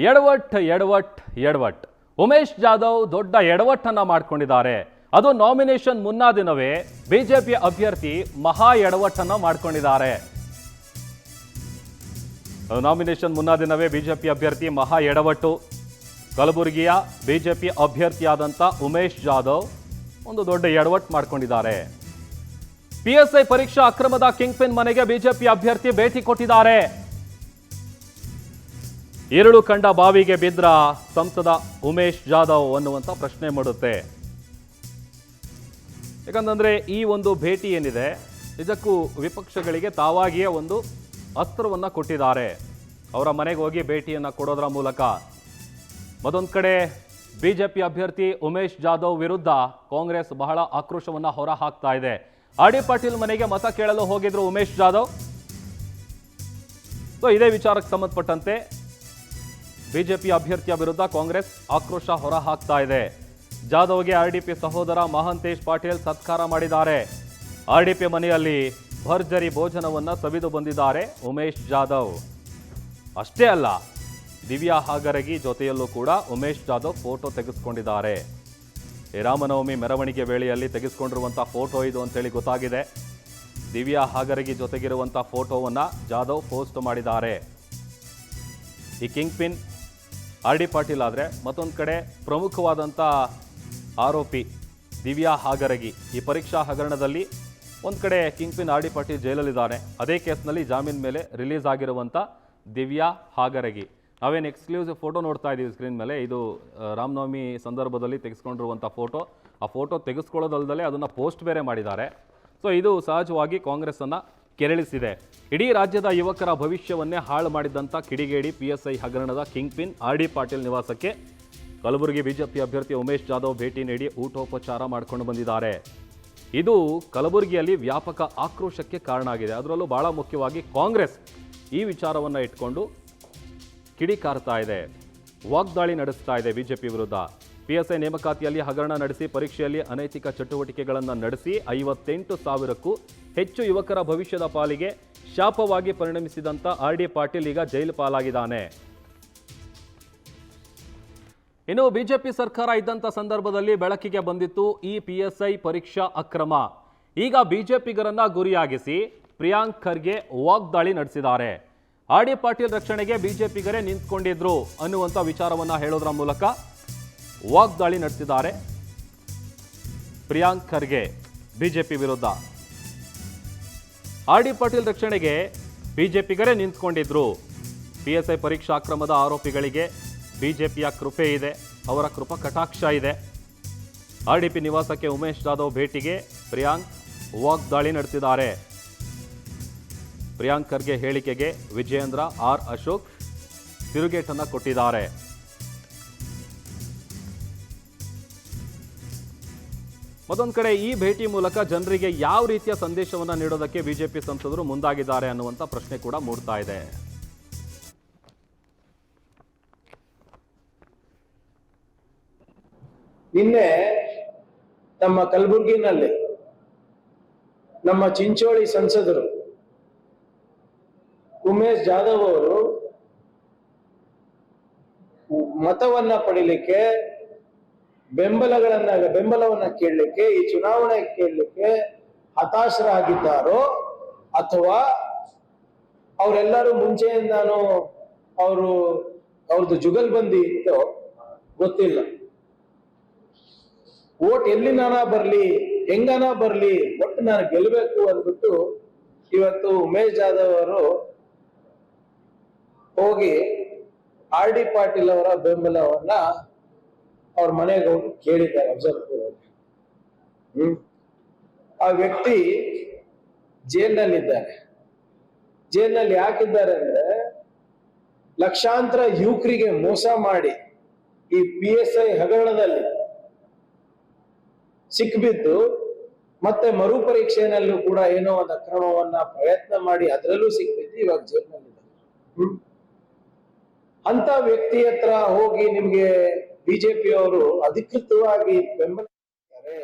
ಎಡವಟ್ ಎಡವಟ್ ಎಡವಟ್ ಉಮೇಶ್ ಜಾಧವ್ ದೊಡ್ಡ ಎಡವಟ್ಟನ್ನ ಮಾಡ್ಕೊಂಡಿದ್ದಾರೆ. ಅದು ನಾಮಿನೇಷನ್ ಮುನ್ನಾ ದಿನವೇ ಬಿಜೆಪಿ ಅಭ್ಯರ್ಥಿ ಮಹಾ ಎಡವಟ್ಟನ್ನ ಮಾಡ್ಕೊಂಡಿದ್ದಾರೆ. ನಾಮಿನೇಷನ್ ಮುನ್ನಾ ದಿನವೇ ಬಿಜೆಪಿ ಅಭ್ಯರ್ಥಿ ಮಹಾ ಎಡವಟ್ಟು. ಕಲಬುರಗಿಯ ಬಿಜೆಪಿ ಅಭ್ಯರ್ಥಿಯಾದಂಥ ಉಮೇಶ್ ಜಾಧವ್ ಒಂದು ದೊಡ್ಡ ಎಡವಟ್ಟು ಮಾಡ್ಕೊಂಡಿದ್ದಾರೆ. PSI ಪರೀಕ್ಷಾ ಅಕ್ರಮದ ಕಿಂಗ್ ಪಿನ್ ಮನೆಗೆ ಬಿಜೆಪಿ ಅಭ್ಯರ್ಥಿ ಭೇಟಿ ಕೊಟ್ಟಿದ್ದಾರೆ. ഇരുಳು ಕಂಡ ಬಾವಿಗೆ ಬಿದ್ರ ಸಂಸದ ಉಮೇಶ್ ಜಾಧವ್ ಅನ್ನುವಂಥ ಪ್ರಶ್ನೆ ಮಾಡುತ್ತೆ. ಯಾಕಂತಂದ್ರೆ ಈ ಒಂದು ಭೇಟಿ ಏನಿದೆ ನಿಜಕ್ಕೂ ವಿಪಕ್ಷಗಳಿಗೆ ತಾವಾಗಿಯೇ ಒಂದು ಅಸ್ತ್ರವನ್ನ ಕೊಟ್ಟಿದ್ದಾರೆ. ಅವರ ಮನೆಗೆ ಹೋಗಿ ಭೇಟಿಯನ್ನ ಕೊಡೋದರ ಮೂಲಕ ಮತ್ತೊಂದು ಕಡೆ ಬಿಜೆಪಿ ಅಭ್ಯರ್ಥಿ ಉಮೇಶ್ ಜಾಧವ್ ವಿರುದ್ಧ ಕಾಂಗ್ರೆಸ್ ಬಹಳ ಆಕ್ರೋಶವನ್ನ ಹೊರ ಹಾಕ್ತಾ ಇದೆ. RD ಪಾಟೀಲ್ ಮನೆಗೆ ಮತ ಕೇಳಲು ಹೋಗಿದ್ರು ಉಮೇಶ್ ಜಾಧವ್. ಇದೇ ವಿಚಾರಕ್ಕೆ ಸಂಬಂಧಪಟ್ಟಂತೆ ಬಿಜೆಪಿ ಅಭ್ಯರ್ಥಿಯ ವಿರುದ್ಧ ಕಾಂಗ್ರೆಸ್ ಆಕ್ರೋಶ ಹೊರ ಹಾಕ್ತಾ ಇದೆ. ಜಾಧವ್ಗೆ RDP ಸಹೋದರ ಮಹಾಂತೇಶ್ ಪಾಟೀಲ್ ಸತ್ಕಾರ ಮಾಡಿದ್ದಾರೆ. RDP ಮನೆಯಲ್ಲಿ ಭರ್ಜರಿ ಭೋಜನವನ್ನ ಸವಿದು ಬಂದಿದ್ದಾರೆ ಉಮೇಶ್ ಜಾಧವ್. ಅಷ್ಟೇ ಅಲ್ಲ, ದಿವ್ಯಾ ಹಾಗರಗಿ ಜೊತೆಯಲ್ಲೂ ಕೂಡ ಉಮೇಶ್ ಜಾಧವ್ ಫೋಟೋ ತೆಗೆದುಕೊಂಡಿದ್ದಾರೆ. ಈ ರಾಮನವಮಿ ಮೆರವಣಿಗೆ ವೇಳೆಯಲ್ಲಿ ತೆಗೆದುಕೊಂಡಿರುವಂಥ ಫೋಟೋ ಇದು ಅಂತೇಳಿ ಗೊತ್ತಾಗಿದೆ. ದಿವ್ಯಾ ಹಾಗರಗಿ ಜೊತೆಗಿರುವಂಥ ಫೋಟೋವನ್ನ ಜಾಧವ್ ಪೋಸ್ಟ್ ಮಾಡಿದ್ದಾರೆ. ಈ ಕಿಂಗ್ ಪಿನ್ RD ಪಾಟೀಲ್ ಆದರೆ ಮತ್ತೊಂದು ಕಡೆ ಪ್ರಮುಖವಾದಂಥ ಆರೋಪಿ ದಿವ್ಯಾ ಹಾಗರಗಿ. ಈ ಪರೀಕ್ಷಾ ಹಗರಣದಲ್ಲಿ ಒಂದು ಕಡೆ ಕಿಂಗ್ ಪಿನ್ RD ಪಾಟೀಲ್ ಜೈಲಲ್ಲಿದ್ದಾನೆ. ಅದೇ ಕೇಸ್ನಲ್ಲಿ ಜಾಮೀನ್ ಮೇಲೆ ರಿಲೀಸ್ ಆಗಿರುವಂಥ ದಿವ್ಯಾ ಹಾಗರಗಿ. ನಾವೇನು ಎಕ್ಸ್ಕ್ಲೂಸಿವ್ ಫೋಟೋ ನೋಡ್ತಾ ಇದ್ದೀವಿ ಸ್ಕ್ರೀನ್ ಮೇಲೆ, ಇದು ರಾಮನವಮಿ ಸಂದರ್ಭದಲ್ಲಿ ತೆಗೆಸ್ಕೊಂಡಿರುವಂಥ ಫೋಟೋ. ಆ ಫೋಟೋ ತೆಗೆಸ್ಕೊಳ್ಳೋದಲ್ಲದೆ ಅದನ್ನು ಪೋಸ್ಟ್ ಬೇರೆ ಮಾಡಿದ್ದಾರೆ. ಇದು ಸಹಜವಾಗಿ ಕಾಂಗ್ರೆಸ್ಸನ್ನು ಕೆರಳಿಸಿದೆ. ಇಡೀ ರಾಜ್ಯದ ಯುವಕರ ಭವಿಷ್ಯವನ್ನೇ ಹಾಳು ಮಾಡಿದಂಥ ಕಿಡಿಗೇಡಿ PSI ಹಗರಣದ ಕಿಂಗ್ ಪಿನ್ RD ಪಾಟೀಲ್ ನಿವಾಸಕ್ಕೆ ಕಲಬುರಗಿ ಬಿಜೆಪಿ ಅಭ್ಯರ್ಥಿ ಉಮೇಶ್ ಜಾಧವ್ ಭೇಟಿ ನೀಡಿ ಊಟೋಪಚಾರ ಮಾಡಿಕೊಂಡು ಬಂದಿದ್ದಾರೆ. ಇದು ಕಲಬುರಗಿಯಲ್ಲಿ ವ್ಯಾಪಕ ಆಕ್ರೋಶಕ್ಕೆ ಕಾರಣ ಆಗಿದೆ. ಅದರಲ್ಲೂ ಬಹಳ ಮುಖ್ಯವಾಗಿ ಕಾಂಗ್ರೆಸ್ ಈ ವಿಚಾರವನ್ನು ಇಟ್ಕೊಂಡು ಕಿಡಿಕಾರ್ತಾ ಇದೆ, ವಾಗ್ದಾಳಿ ನಡೆಸ್ತಾ ಇದೆ ಬಿಜೆಪಿ ವಿರುದ್ಧ. PSI ನೇಮಕಾತಿಯಲ್ಲಿ ಹಗರಣ ನಡೆಸಿ ಪರೀಕ್ಷೆಯಲ್ಲಿ ಅನೈತಿಕ ಚಟುವಟಿಕೆಗಳನ್ನು ನಡೆಸಿ 58,000ಕ್ಕೂ ಹೆಚ್ಚು ಯುವಕರ ಭವಿಷ್ಯದ ಪಾಲಿಗೆ ಶಾಪವಾಗಿ ಪರಿಣಮಿಸಿದಂಥ RD ಪಾಟೀಲ್ ಈಗ ಜೈಲು ಪಾಲಾಗಿದ್ದಾನೆ. ಇನ್ನು ಬಿಜೆಪಿ ಸರ್ಕಾರ ಇದ್ದಂಥ ಸಂದರ್ಭದಲ್ಲಿ ಬೆಳಕಿಗೆ ಬಂದಿತ್ತು ಈ PSI ಪರೀಕ್ಷಾ ಅಕ್ರಮ. ಈಗ ಬಿಜೆಪಿಗರನ್ನ ಗುರಿಯಾಗಿಸಿ ಪ್ರಿಯಾಂಕ್ ಖರ್ಗೆ ವಾಗ್ದಾಳಿ ನಡೆಸಿದ್ದಾರೆ. RD ಪಾಟೀಲ್ ರಕ್ಷಣೆಗೆ ಬಿಜೆಪಿಗರೇ ನಿಂತ್ಕೊಂಡಿದ್ರು ಅನ್ನುವಂಥ ವಿಚಾರವನ್ನ ಹೇಳೋದ್ರ ಮೂಲಕ ವಾಗ್ದಾಳಿ ನಡೆಸಿದ್ದಾರೆ ಪ್ರಿಯಾಂಕ್ ಖರ್ಗೆ ಬಿಜೆಪಿ ವಿರುದ್ಧ. RD ಪಾಟೀಲ್ ರಕ್ಷಣೆಗೆ ಬಿಜೆಪಿಗರೇ ನಿಂತ್ಕೊಂಡಿದ್ರು. PSI ಪರೀಕ್ಷಾ ಅಕ್ರಮದ ಆರೋಪಿಗಳಿಗೆ ಬಿಜೆಪಿಯ ಕೃಪೆ ಇದೆ, ಅವರ ಕೃಪಾ ಕಟಾಕ್ಷ ಇದೆ. RDP ನಿವಾಸಕ್ಕೆ ಉಮೇಶ್ ಜಾಧವ್ ಭೇಟಿಗೆ ಪ್ರಿಯಾಂಕ್ ವಾಗ್ದಾಳಿ ನಡೆಸಿದ್ದಾರೆ. ಪ್ರಿಯಾಂಕ್ ಖರ್ಗೆ ಹೇಳಿಕೆಗೆ ವಿಜಯೇಂದ್ರ R ಅಶೋಕ್ ತಿರುಗೇಟನ್ನು ಕೊಟ್ಟಿದ್ದಾರೆ. ಮತ್ತೊಂದು ಕಡೆ ಈ ಭೇಟಿ ಮೂಲಕ ಜನರಿಗೆ ಯಾವ ರೀತಿಯ ಸಂದೇಶವನ್ನು ನೀಡೋದಕ್ಕೆ ಬಿಜೆಪಿ ಸಂಸದರು ಮುಂದಾಗಿದ್ದಾರೆ ಅನ್ನುವಂಥ ಪ್ರಶ್ನೆ ಕೂಡ ಮೂಡ್ತಾ ಇದೆ. ನಿನ್ನೆ ನಮ್ಮ ಕಲಬುರಗಿನಲ್ಲಿ ನಮ್ಮ ಚಿಂಚೋಳಿ ಸಂಸದರು ಉಮೇಶ್ ಜಾಧವ್ ಅವರು ಮತವನ್ನ ಪಡಿಲಿಕ್ಕೆ ಬೆಂಬಲವನ್ನ ಕೇಳಲಿಕ್ಕೆ, ಈ ಚುನಾವಣೆ ಕೇಳಲಿಕ್ಕೆ ಹತಾಶರಾಗಿದ್ದಾರೋ ಅಥವಾ ಅವರೆಲ್ಲರೂ ಮುಂಚೆಯಿಂದಾನು ಅವ್ರದ್ದು ಜುಗಲ್ಬಂದಿ ಇತ್ತೋ ಗೊತ್ತಿಲ್ಲ. ಓಟ್ ಎಲ್ಲಿನಾನ ಬರ್ಲಿ, ಹೆಂಗನ ಬರ್ಲಿ, ಒಟ್ಟು ನಾನು ಗೆಲ್ಲಬೇಕು ಅಂದ್ಬಿಟ್ಟು ಇವತ್ತು ಉಮೇಶ್ ಜಾಧವ್ ಅವರು ಹೋಗಿ RD ಪಾಟೀಲ್ ಅವರ ಬೆಂಬಲವನ್ನ ಅವ್ರ ಮನೆಗೆ ಹೋಗಿ ಕೇಳಿದ್ದಾರೆ. ಅಫಜಲ್ಪುರ ಆ ವ್ಯಕ್ತಿ ಜೈಲಿನಲ್ಲಿದ್ದಾರೆ. ಜೈಲಿನಲ್ಲಿ ಯಾಕಿದ್ದಾರೆ ಅಂದ್ರೆ ಲಕ್ಷಾಂತರ ಯುವಕರಿಗೆ ಮೋಸ ಮಾಡಿ ಈ PSI ಹಗರಣದಲ್ಲಿ ಸಿಕ್ಬಿದ್ದು ಮತ್ತೆ ಮರುಪರೀಕ್ಷೆಯಲ್ಲೂ ಕೂಡ ಏನೋ ಒಂದು ಅಕ್ರಮವನ್ನ ಪ್ರಯತ್ನ ಮಾಡಿ ಅದರಲ್ಲೂ ಸಿಕ್ಬಿದ್ದು ಇವಾಗ ಜೈಲಿನಲ್ಲಿದ್ದಾರೆ. ಅಂತ ವ್ಯಕ್ತಿ ಹತ್ರ ಹೋಗಿ ನಿಮ್ಗೆ ಬಿಜೆಪಿ ಅವರು ಅಧಿಕೃತವಾಗಿ ಬೆಂಬಲಿಸಿದ್ದಾರೆ.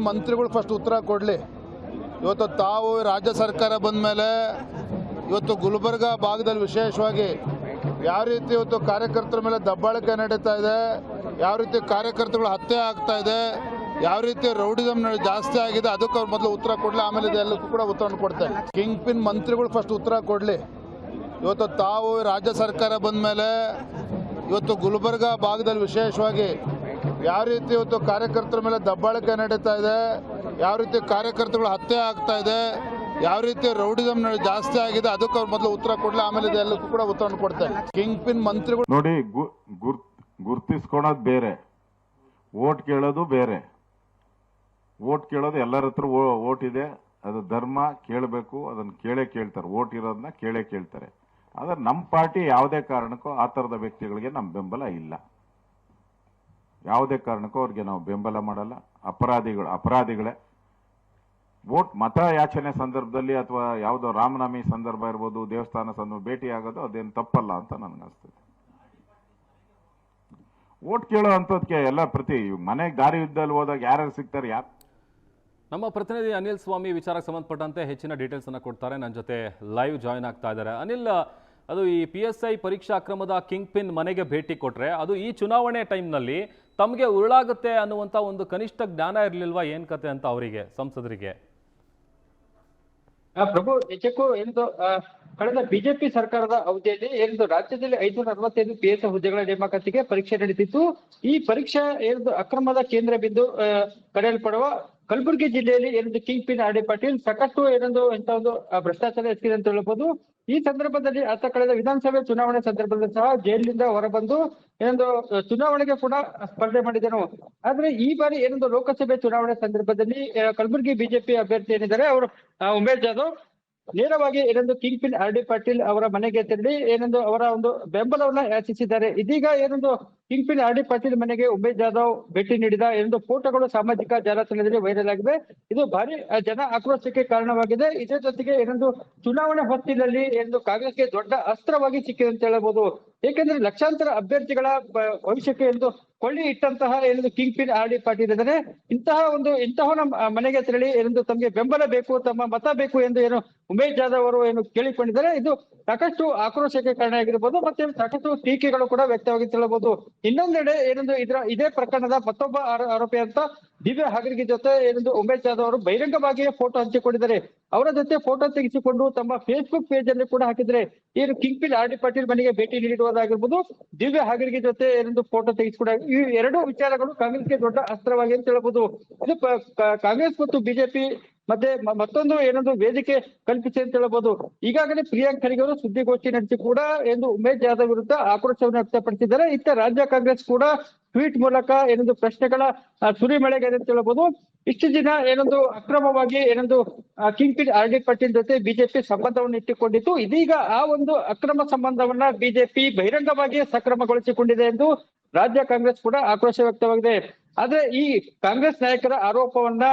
ಮಂತ್ರಿಗಳು ಫಸ್ಟ್ ಉತ್ತರ ಕೊಡ್ಲಿ. ಇವತ್ತು ತಾವು ರಾಜ್ಯ ಸರ್ಕಾರ ಬಂದ ಮೇಲೆ ಇವತ್ತು ಗುಲ್ಬರ್ಗ ಭಾಗದಲ್ಲಿ ವಿಶೇಷವಾಗಿ ಯಾವ ರೀತಿ ಇವತ್ತು ಕಾರ್ಯಕರ್ತರ ಮೇಲೆ ದಬ್ಬಾಳಿಕೆ ನಡೀತಾ ಇದೆ, ಯಾವ ರೀತಿ ಕಾರ್ಯಕರ್ತಗಳು ಹತ್ಯೆ ಆಗ್ತಾ ಇದೆ, ಯಾವ ರೀತಿ ರೌಡಿಸಮ್ ಜಾಸ್ತಿ ಆಗಿದೆ, ಅದಕ್ಕೆ ಅವ್ರು ಮೊದಲು ಉತ್ತರ ಕೊಡಲಿ, ಆಮೇಲೆ ಇದೆಲ್ಲಕ್ಕೂ ಕೂಡ ಉತ್ತರವನ್ನು ಕೊಡ್ತಾರೆ. ಕಿಂಗ್ ಪಿನ್ ಮಂತ್ರಿಗಳು ಫಸ್ಟ್ ಉತ್ತರ ಕೊಡಲಿ. ಇವತ್ತು ತಾವು ರಾಜ್ಯ ಸರ್ಕಾರ ಬಂದ ಮೇಲೆ ಇವತ್ತು ಗುಲ್ಬರ್ಗ ಭಾಗದಲ್ಲಿ ವಿಶೇಷವಾಗಿ ಯಾವ ರೀತಿ ಇವತ್ತು ಕಾರ್ಯಕರ್ತರ ಮೇಲೆ ದಬ್ಬಾಳಿಕೆ ನಡೀತಾ ಇದೆ, ಯಾವ ರೀತಿ ಕಾರ್ಯಕರ್ತಗಳು ಹತ್ಯೆ ಆಗ್ತಾ ಇದೆ, ಯಾವ ರೀತಿ ರೌಡಿಸಮ್ ಜಾಸ್ತಿ ಆಗಿದೆ, ಅದಕ್ಕೆ ಅವ್ರು ಮೊದಲು ಉತ್ತರ ಕೊಡಲಿ, ಆಮೇಲೆ ಇದೆಲ್ಲಕ್ಕೂ ಕೂಡ ಉತ್ತರವನ್ನು ಕೊಡ್ತಾರೆ. ಕಿಂಗ್ ಪಿನ್ ಮಂತ್ರಿಗಳು ನೋಡಿ, ಗುರ್ತಿಸ್ಕೊಳೋದು ಬೇರೆ, ವೋಟ್ ಕೇಳೋದು ಬೇರೆ. ವೋಟ್ ಕೇಳೋದು ಎಲ್ಲರ ಹತ್ರ ವೋಟ್ ಇದೆ, ಅದು ಧರ್ಮ, ಕೇಳಬೇಕು, ಅದನ್ನು ಕೇಳ್ತಾರೆ. ವೋಟ್ ಇರೋದನ್ನ ಕೇಳ್ತಾರೆ. ಆದ್ರೆ ನಮ್ಮ ಪಾರ್ಟಿ ಯಾವುದೇ ಕಾರಣಕ್ಕೂ ಆ ಥರದ ವ್ಯಕ್ತಿಗಳಿಗೆ ನಮ್ಮ ಬೆಂಬಲ ಇಲ್ಲ. ಯಾವುದೇ ಕಾರಣಕ್ಕೂ ಅವ್ರಿಗೆ ನಾವು ಬೆಂಬಲ ಮಾಡಲ್ಲ. ಅಪರಾಧಿಗಳೇ ಮತ ಯಾಚನೆ ಸಂದರ್ಭದಲ್ಲಿ ಅಥವಾ ಯಾವುದೋ ರಾಮನವಮಿ ಸಂದರ್ಭ ಇರ್ಬೋದು, ದೇವಸ್ಥಾನ ಸಂದರ್ಭ ಭೇಟಿ ಆಗೋದು ಅದೇನು ತಪ್ಪಲ್ಲ ಅಂತ ನನಗನ್ನಿಸ್ತದೆ. ವೋಟ್ ಕೇಳೋ ಅಂಥದ್ಕೆ ಎಲ್ಲ ಪ್ರತಿ ಮನೆಗೆ ದಾರಿ ಯುದ್ಧದಲ್ಲಿ ಹೋದಾಗ ಯಾರ್ಯಾರು ಸಿಗ್ತಾರೆ, ಯಾರು. ನಮ್ಮ ಪ್ರತಿನಿಧಿ ಅನಿಲ್ ಸ್ವಾಮಿ ವಿಚಾರಕ್ಕೆ ಸಂಬಂಧಪಟ್ಟಂತೆ ಹೆಚ್ಚಿನ ಡೀಟೇಲ್ಸ್ ಅನ್ನು ಕೊಡ್ತಾರೆ. ನನ್ನ ಜೊತೆ ಲೈವ್ ಜಾಯ್ನ್ ಆಗ್ತಾ ಇದ್ದಾರೆ. ಅನಿಲ್, ಅದು ಈ PSI ಪರೀಕ್ಷಾ ಅಕ್ರಮದ ಕಿಂಗ್ ಪಿನ್ ಮನೆಗೆ ಭೇಟಿ ಕೊಟ್ರೆ ಅದು ಈ ಚುನಾವಣೆ ಟೈಮ್ನಲ್ಲಿ ತಮಗೆ ಉರುಳಾಗುತ್ತೆ ಅನ್ನುವಂಥ ಒಂದು ಕನಿಷ್ಠ ಜ್ಞಾನ ಇರಲಿಲ್ವಾ, ಏನ್ ಕತೆ ಅಂತ ಅವರಿಗೆ, ಸಂಸದರಿಗೆ? ಪ್ರಭು, ನಿಜಕ್ಕೂ ಎಂದು ಕಳೆದ ಬಿಜೆಪಿ ಸರ್ಕಾರದ ಅವಧಿಯಲ್ಲಿ ಎಂದು ರಾಜ್ಯದಲ್ಲಿ 565 PSI ಹುದ್ದೆಗಳ ನೇಮಕಾತಿಗೆ ಪರೀಕ್ಷೆ ನಡೆದಿತ್ತು. ಈ ಪರೀಕ್ಷಾ ಅಕ್ರಮದ ಕೇಂದ್ರ ಬಿಂದು ಕರೆಯಲ್ಪಡುವ ಕಲಬುರಗಿ ಜಿಲ್ಲೆಯಲ್ಲಿ kingpin R D Patil ಸಾಕಷ್ಟು ಇಂಥ ಒಂದು ಭ್ರಷ್ಟಾಚಾರ ಎಸಗಿದೆ ಅಂತ ಹೇಳ್ಬೋದು. ಈ ಸಂದರ್ಭದಲ್ಲಿ ಆತ ಕಳೆದ ವಿಧಾನಸಭೆ ಚುನಾವಣೆ ಸಂದರ್ಭದಲ್ಲಿ ಸಹ ಜೈಲಿನಿಂದ ಹೊರಬಂದು ಚುನಾವಣೆಗೆ ಕೂಡ ಸ್ಪರ್ಧೆ ಮಾಡಿದನು. ಆದ್ರೆ ಈ ಬಾರಿ ಲೋಕಸಭೆ ಚುನಾವಣೆ ಸಂದರ್ಭದಲ್ಲಿ ಕಲಬುರಗಿ ಬಿಜೆಪಿ ಅಭ್ಯರ್ಥಿ ಏನಿದ್ದಾರೆ ಅವರು ಉಮೇಶ್ ಜಾಧವ್ ನೇರವಾಗಿ kingpin R D Patil ಅವರ ಮನೆಗೆ ತೆರಳಿ ಅವರ ಒಂದು ಬೆಂಬಲವನ್ನ ಯಾಚಿಸಿದ್ದಾರೆ. ಇದೀಗ kingpin R D Patil ಮನೆಗೆ ಉಮೇಶ್ ಜಾಧವ್ ಭೇಟಿ ನೀಡಿದ ಫೋಟೋಗಳು ಸಾಮಾಜಿಕ ಜಾಲತಾಣದಲ್ಲಿ ವೈರಲ್ ಆಗಿವೆ. ಇದು ಭಾರಿ ಜನ ಆಕ್ರೋಶಕ್ಕೆ ಕಾರಣವಾಗಿದೆ. ಇದೇ ಜೊತೆಗೆ ಚುನಾವಣೆ ಹೊತ್ತಿನಲ್ಲಿ ಕಾಂಗ್ರೆಸ್ಗೆ ದೊಡ್ಡ ಅಸ್ತ್ರವಾಗಿ ಸಿಕ್ಕಿದೆ ಅಂತ ಹೇಳಬಹುದು. ಏಕೆಂದ್ರೆ ಲಕ್ಷಾಂತರ ಅಭ್ಯರ್ಥಿಗಳ ಭವಿಷ್ಯಕ್ಕೆ ಕೊಳ್ಳಿ ಇಟ್ಟಂತಹ kingpin R D Patil ಇದ್ದಾರೆ. ಇಂತಹವನ ಮನೆಗೆ ತೆರಳಿ ತಮಗೆ ಬೆಂಬಲ ಬೇಕು, ತಮ್ಮ ಮತ ಬೇಕು ಎಂದು ಉಮೇಶ್ ಜಾಧವ್ ಅವರು ಕೇಳಿಕೊಂಡಿದ್ದಾರೆ. ಇದು ಸಾಕಷ್ಟು ಆಕ್ರೋಶಕ್ಕೆ ಕಾರಣ ಆಗಿರ್ಬೋದು, ಮತ್ತೆ ಸಾಕಷ್ಟು ಟೀಕೆಗಳು ಕೂಡ ವ್ಯಕ್ತವಾಗಿ ಹೇಳಬಹುದು. ಇನ್ನೊಂದೆಡೆ ಇದೇ ಪ್ರಕರಣದ ಮತ್ತೊಬ್ಬ ಆರೋಪಿ ಅಂತ ದಿವ್ಯಾ ಹಾಗರ್ಗಿ ಜೊತೆ ಉಮೇಶ್ ಜಾಧವ್ ಅವರು ಬಹಿರಂಗವಾಗಿಯೇ ಫೋಟೋ ಹಂಚಿಕೊಂಡಿದ್ದಾರೆ. ಅವರ ಜೊತೆ ಫೋಟೋ ತೆಗೆಸಿಕೊಂಡು ತಮ್ಮ ಫೇಸ್ಬುಕ್ ಪೇಜ್ ಅಲ್ಲಿ ಕೂಡ ಹಾಕಿದ್ರೆ kingpin R D Patil ಮನೆಗೆ ಭೇಟಿ ನೀಡುವುದಾಗಿರ್ಬೋದು, ದಿವ್ಯಾ ಹಾಗರ್ಗಿ ಜೊತೆ ಫೋಟೋ ತೆಗೆಸಿಕೊಂಡ ಈ ಎರಡು ವಿಚಾರಗಳು ಕಾಂಗ್ರೆಸ್ಗೆ ದೊಡ್ಡ ಅಸ್ತ್ರವಾಗಿ ಅಂತ ಹೇಳ್ಬೋದು. ಇದು ಕಾಂಗ್ರೆಸ್ ಮತ್ತು ಬಿಜೆಪಿ ಮತ್ತೊಂದು ವೇದಿಕೆ ಕಲ್ಪಿಸಿ ಅಂತ ಹೇಳ್ಬೋದು. ಈಗಾಗಲೇ ಪ್ರಿಯಾಂಕ್ ಖರ್ಗೆ ಅವರು ಸುದ್ದಿಗೋಷ್ಠಿ ನಡೆಸಿ ಕೂಡ ಉಮೇಶ್ ಜಾಧವ್ ವಿರುದ್ಧ ಆಕ್ರೋಶವನ್ನು ವ್ಯಕ್ತಪಡಿಸಿದ್ದಾರೆ. ಇತ್ತ ರಾಜ್ಯ ಕಾಂಗ್ರೆಸ್ ಕೂಡ ಟ್ವೀಟ್ ಮೂಲಕ ಪ್ರಶ್ನೆಗಳ ಸುರಿಮಳೆಗೆ ಅಂತ ಹೇಳ್ಬೋದು. ಇಷ್ಟು ದಿನ ಅಕ್ರಮವಾಗಿ kingpin R D Patil ಜೊತೆ ಬಿಜೆಪಿ ಸಂಬಂಧವನ್ನು ಇಟ್ಟುಕೊಂಡಿತ್ತು. ಇದೀಗ ಆ ಒಂದು ಅಕ್ರಮ ಸಂಬಂಧವನ್ನ ಬಿಜೆಪಿ ಬಹಿರಂಗವಾಗಿ ಸಕ್ರಮಗೊಳಿಸಿಕೊಂಡಿದೆ ಎಂದು ರಾಜ್ಯ ಕಾಂಗ್ರೆಸ್ ಕೂಡ ಆಕ್ರೋಶ ವ್ಯಕ್ತವಾಗಿದೆ. ಆದ್ರೆ ಈ ಕಾಂಗ್ರೆಸ್ ನಾಯಕರ ಆರೋಪವನ್ನ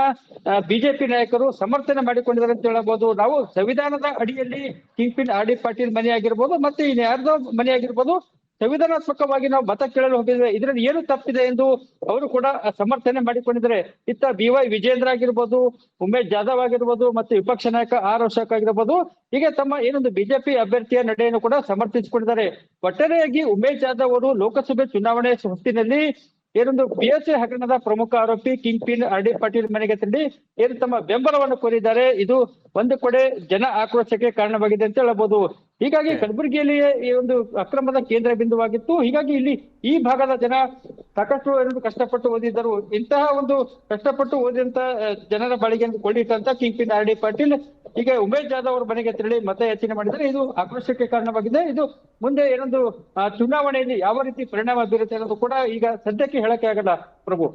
ಬಿಜೆಪಿ ನಾಯಕರು ಸಮರ್ಥನೆ ಮಾಡಿಕೊಂಡಿದ್ದಾರೆ ಅಂತ ಹೇಳಬಹುದು. ನಾವು ಸಂವಿಧಾನದ ಅಡಿಯಲ್ಲಿ kingpin R D Patil ಮನೆ ಆಗಿರ್ಬೋದು, ಮತ್ತೆ ಯಾರ್ದೋ ಮನೆ ಆಗಿರ್ಬೋದು, ಸಂವಿಧಾನಾತ್ಮಕವಾಗಿ ನಾವು ಮತ ಕೇಳಲು ಹೋಗಿದ್ದೇವೆ, ಇದರಲ್ಲಿ ಏನು ತಪ್ಪಿದೆ ಎಂದು ಅವರು ಕೂಡ ಸಮರ್ಥನೆ ಮಾಡಿಕೊಂಡಿದ್ದಾರೆ. ಇತ್ತ BY ವಿಜೇಂದ್ರ ಆಗಿರ್ಬೋದು, ಉಮೇಶ್ ಜಾಧವ್ ಆಗಿರ್ಬೋದು, ಮತ್ತೆ ವಿಪಕ್ಷ ನಾಯಕ ಆರ್ ಅಶೋಕ್ ಆಗಿರ್ಬೋದು, ಹೀಗೆ ತಮ್ಮ ಬಿಜೆಪಿ ಅಭ್ಯರ್ಥಿಯ ನಡೆಯನ್ನು ಕೂಡ ಸಮರ್ಥಿಸಿಕೊಂಡಿದ್ದಾರೆ. ಒಟ್ಟಾರೆಯಾಗಿ ಉಮೇಶ್ ಜಾಧವ್ ಅವರು ಲೋಕಸಭೆ ಚುನಾವಣೆ ಹೊತ್ತಿನಲ್ಲಿ PSI ಹಗರಣದ ಪ್ರಮುಖ ಆರೋಪಿ kingpin R D Patil ಮನೆಗೆ ತೆರಳಿ ತಮ್ಮ ಬೆಂಬಲವನ್ನು ಕೋರಿದ್ದಾರೆ. ಇದು ಒಂದು ಕಡೆ ಜನ ಆಕ್ರೋಶಕ್ಕೆ ಕಾರಣವಾಗಿದೆ ಅಂತ ಹೇಳಬಹುದು. ಹೀಗಾಗಿ ಕಲಬುರಗಿಯಲ್ಲಿ ಈ ಅಕ್ರಮದ ಕೇಂದ್ರ ಬಿಂದುವಾಗಿತ್ತು. ಹೀಗಾಗಿ ಇಲ್ಲಿ ಈ ಭಾಗದ ಜನ ಸಾಕಷ್ಟು ಕಷ್ಟಪಟ್ಟು ಓದಿದ್ದರು. ಇಂತಹ ಕಷ್ಟಪಟ್ಟು ಓದಿದಂತ ಜನರ ಬಳಿಗೆ ಕೊಂಡಿಟ್ಟಂತ kingpin R D Patil ಈಗ ಉಮೇಶ್ ಜಾಧವ್ ಅವರ ಮನೆಗೆ ತೆರಳಿ ಮತ ಯಾಚನೆ ಮಾಡಿದರೆ ಇದು ಆಕ್ರೋಶಕ್ಕೆ ಕಾರಣವಾಗಿದೆ. ಇದು ಮುಂದೆ ಚುನಾವಣೆಯಲ್ಲಿ ಯಾವ ರೀತಿ ಪರಿಣಾಮ ಬೀರುತ್ತೆ ಅನ್ನೋದು ಕೂಡ ಈಗ ಸದ್ಯಕ್ಕೆ ಹೇಳಕ್ಕೆ ಆಗಲ್ಲ ಪ್ರಭು.